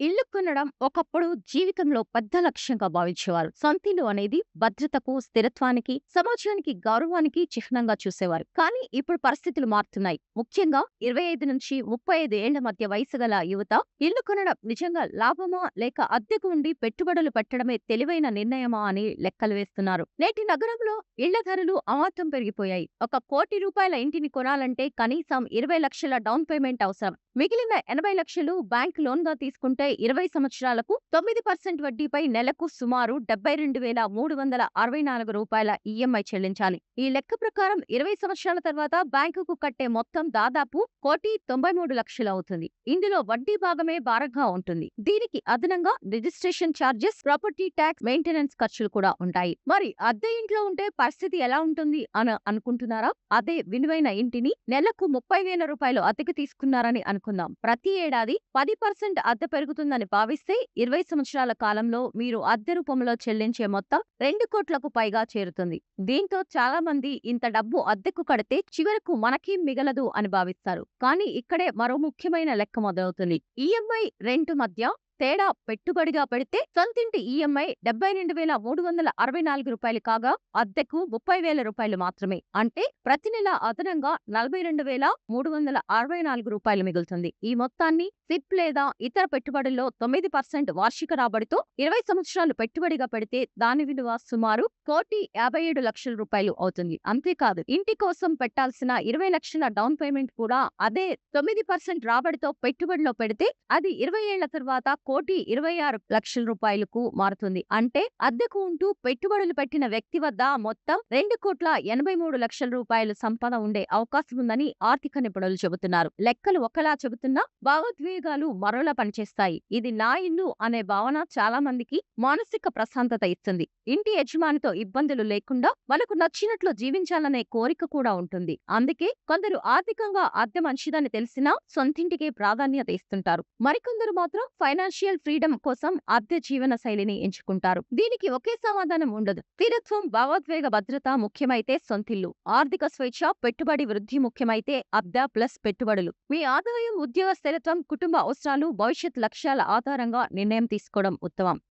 ఇల్లు కొనడం ఒకప్పుడు జీవితంలో పెద్ద లక్ష్యంగా భావించేవారు. సొంతిల్లు అనేది భద్రతకు, స్థిరత్వానికి, సమాజానికి గౌరవానికి చిహ్నంగా చూసేవారు. కానీ ఇప్పుడు పరిస్థితులు మారుతున్నాయి. ముఖ్యంగా 25-35 ఏళ్ల మధ్య వయసు గల యువత ఇల్లు కొనడం నిజంగా లాభమా లేక అద్దెకు ఉండి పెట్టుబడులు పెట్టడమే తెలివైన నిర్ణయమా అని లెక్కలు వేస్తున్నారు. నేటి నగరంలో ఇళ్ల ధరలు అమాంతం పెరిగిపోయాయి. ₹1,00,00,000 ఇంటిని కొనాలంటే కనీసం 20 లక్షల డౌన్ పేమెంట్ అవసరం. మిగిలిన 80 లక్షలు బ్యాంక్ లోన్‌గా తీసుకుంటే 20 సంవత్సరాలకు 9% వడ్డీపై నెలకు సుమారు ₹72,364 ఈఎంఐ చెల్లించాలి. ఈ లెక్క ప్రకారం 20 సంవత్సరాల తర్వాత బ్యాంకుకు కట్టే మొత్తం దాదాపు 1,93,00,000 అవుతుంది. ఇందులో వడ్డీ భాగమే భారంగా ఉంటుంది. దీనికి అదనంగా registration charges, property tax, maintenance ఖర్చులు కూడా ఉంటాయి. మరి అద్దె ఇంట్లో ఉంటే పరిస్థితి ఎలా ఉంటుంది అని అనుకుంటున్నారా? అదే విలువైన ఇంటిని నెలకు ₹30,000 అద్దెకు తీసుకున్నారని అనుకుందాం. ప్రతి ఏడాది 10% అద్దె పెరుగుతుందని భావిస్తే 20 సంవత్సరాల కాలంలో మీరు అద్దె రూపంలో చెల్లించే మొత్తం 2,00,00,000కు పైగా చేరుతుంది. దీంతో చాలా మంది ఇంత డబ్బు అద్దెకు కడితే చివరకు మనకేం మిగలదు అని భావిస్తారు. కానీ ఇక్కడే మరో ముఖ్యమైన లెక్క మొదలవుతుంది. ఈఎంఐ, రెంట్ మధ్య తేడా పెట్టుబడిగా పెడితే సొంతింటి ఈఎంఐ ₹72,364 కాగా అద్దెకు ₹30,000 మాత్రమే. అంటే ప్రతి నెల అదనంగా ₹42,364 మిగులుతుంది. ఈ మొత్తాన్ని సిప్ లేదా ఇతర పెట్టుబడుల్లో 9% వార్షిక రాబడితో 20 సంవత్సరాలు పెట్టుబడిగా పెడితే దాని విలువ సుమారు ₹1,57,00,000 అవుతుంది. అంతేకాదు ఇంటి కోసం పెట్టాల్సిన 20 లక్షల డౌన్ పేమెంట్ కూడా అదే 9% రాబడితో పెట్టుబడిలో పెడితే అది 20 ఏళ్ల తర్వాత ₹1,26,00,000కు మారుతుంది. అంటే అద్దెకు ఉంటూ పెట్టుబడులు పెట్టిన వ్యక్తి వద్ద మొత్తం ₹2,83,00,000 సంపద ఉండే అవకాశం ఉందని ఆర్థిక నిపుణులు చెబుతున్నారు. లెక్కలు ఒకలా చెబుతున్నా భావోద్వేగాలు మరోలా పనిచేస్తాయి. ఇది నా ఇల్లు అనే భావన చాలా మందికి మానసిక ప్రశాంతత ఇస్తుంది. ఇంటి యజమానితో ఇబ్బందులు లేకుండా మనకు నచ్చినట్లు జీవించాలనే కోరిక కూడా ఉంటుంది. అందుకే కొందరు ఆర్థికంగా అద్దె మంచిదని తెలిసినా సొంతింటికే ప్రాధాన్యత ఇస్తుంటారు. మరికొందరు మాత్రం ఫైనాన్షియల్ ఫ్రీడమ్ కోసం అద్దె జీవన శైలిని ఎంచుకుంటారు. దీనికి ఒకే సమాధానం ఉండదు. స్థిరత్వం, భావోద్వేగ భద్రత ముఖ్యమైతే సొంతిల్లు, ఆర్థిక స్వేచ్ఛ, పెట్టుబడి వృద్ధి ముఖ్యమైతే అద్దె ప్లస్ పెట్టుబడులు. మీ ఆదాయం, ఉద్యోగ స్థిరత్వం, కుటుంబ అవసరాలు, భవిష్యత్ లక్ష్యాల ఆధారంగా నిర్ణయం తీసుకోవడం ఉత్తమం.